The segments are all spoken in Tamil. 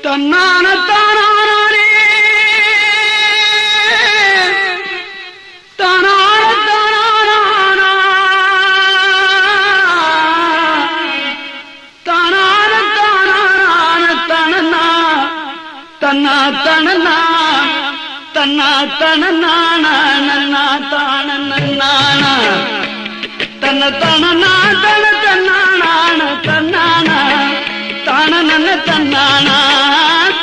தன்னான தானானே தானான தானானா தானான தானான தனனா தன்னா தனனா தன்னா தனனானா நன்னா தானனானா தன்ன தனனா தன தன்னானான தன்னானா தானனன்ன தன்னானா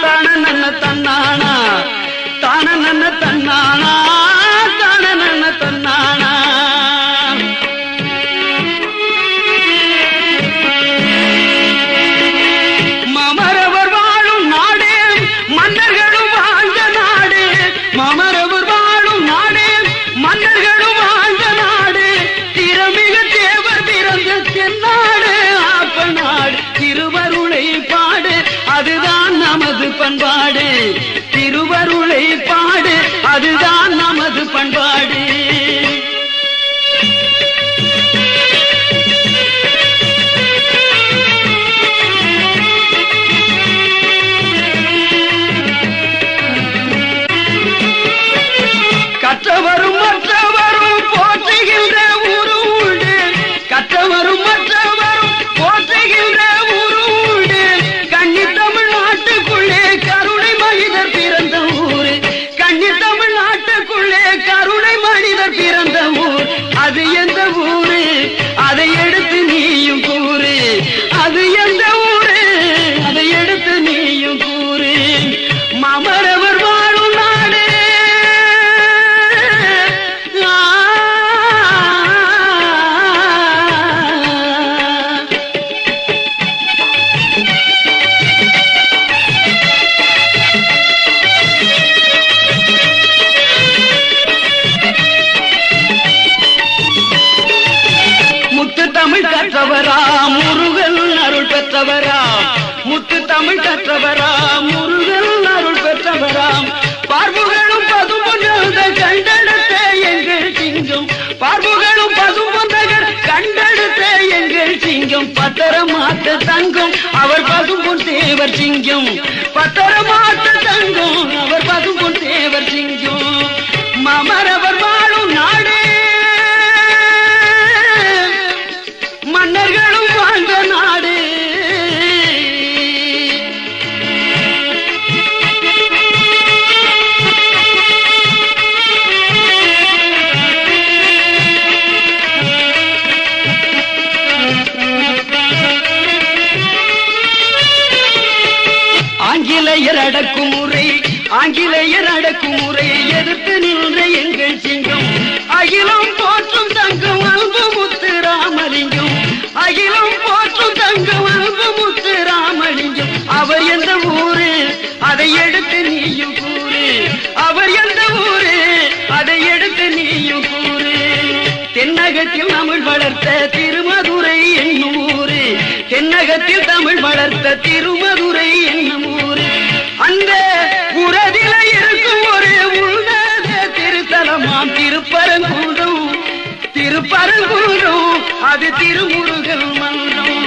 தானனன்ன தன்னானா தானனன்ன தன்னானா தானனன்ன தன்னானா மாமரவர் வாழும் நாடே மன்னர்களும் வாழ்ந்த நாடு மாமரவர் வாழும் நாடே மன்னர்களும் வாழ்ந்த நாடு திறமிக தேவர் பிறந்த தென்னாடு ஆப்ப நாடு திருவருளை பாடு அதுதான் நமது பண்பாடு திருவருளை பாடு அதுதான் நமது பண்பாடு கற்றவரும் மற்றவரும் போற்றுகின்ற ஊரு உண்டு கற்றவரும் மற்றவரும் போற்றுகின்ற ஊரு உண்டு கன்னி தமிழ்நாட்டுக்குள்ளே கருணை மனிதர் பிறந்த ஊரு கன்னி தமிழ்நாட்டுக்குள்ளே கருணை மனிதர் பிறந்த ஊர் அது எந்த ஊரு அதை எடுத்து நீயும் கூறு அது எந்த ஊரு அதை எடுத்து நீயும் கூறு மாமரவர் வாழும் நாடு முத்து தமிழ் கற்றவராம் முருகன் அருள் பெற்றவராம் முத்து தமிழ் கற்றவராம் முருகன் அருள் பெற்றவராம் பார்வுகளும் பதுமொன்ற கண்டெடுத்த எங்கள் சிங்கம் பார்வுகளும் பதுமொன்றகர் கண்டெடுத்த எங்கள் சிங்கம் பத்தரமாத்த தங்கம் அவர் பதும்பொன் தேவர் சிங்கம் பத்தரமாத்த தங்கம் அவர் பதும்பொன் தேவர் சிங்கம் மாமரவர் வாழும் நாடு மன்னர்களும் வாழ்ந்த நாடு ஆங்கிலேயர் அடக்குமுறை ஆங்கிலேயர் அடக்குமுறையை எதிர்த்து நின்ற எங்கள் சிங்கம் அகிலம் போற்றும் தங்கம் அன்பு முத்து ராமலிங்கம் அகிலம் போற்றும் தங்கம் அன்பு முத்து ராமலிங்கம் அவர் எந்த ஊரு அதை எடுத்து நீயும் கூறு அவர் எந்த ஊரு அதை எடுத்து நீயும் கூறு தென்னகத்தில் தமிழ் வளர்த்த திருமதுரை என்னும் ஊரு தென்னகத்தில் தமிழ் வளர்த்த திருமதுரை என்னும் ஊரு அந்த உறதில இருக்கும் ஒரு உன்னத திருத்தலமாம் திருப்பரங்குன்றம் திருப்பரங்குன்றம் அது திருமுருகன் மன்றம்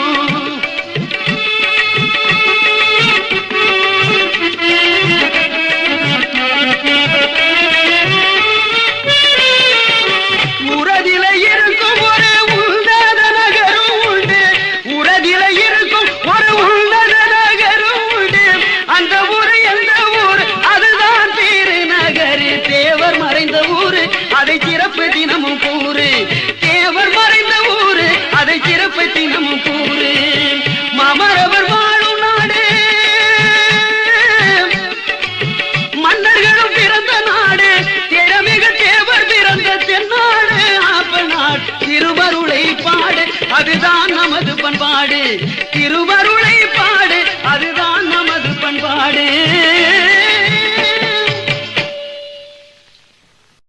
உறதில இருக்கும் ஒரு உன்னத நகரும் உண்டு உறதில இருக்கும் ஒரு உன்னத நகரும் உண்டு அந்த ஊரு எந்த ஊர் அதுதான் திருநகர் தேவர் மறைந்த ஊரு அதை சிறப்பு தினமும் கூறு தேவர் மறைந்த ஊரு அதை சிறப்பு தினமும் கூறு மாமரவர் வாழும் நாடு மன்னர்களும் பிறந்த நாடு திறமிக தேவர் பிறந்த தென்னாடு ஆப்ப நாடு திருவருளை பாடு அதுதான் நமது பண்பாடு திருவருளை பாடு அதுதான்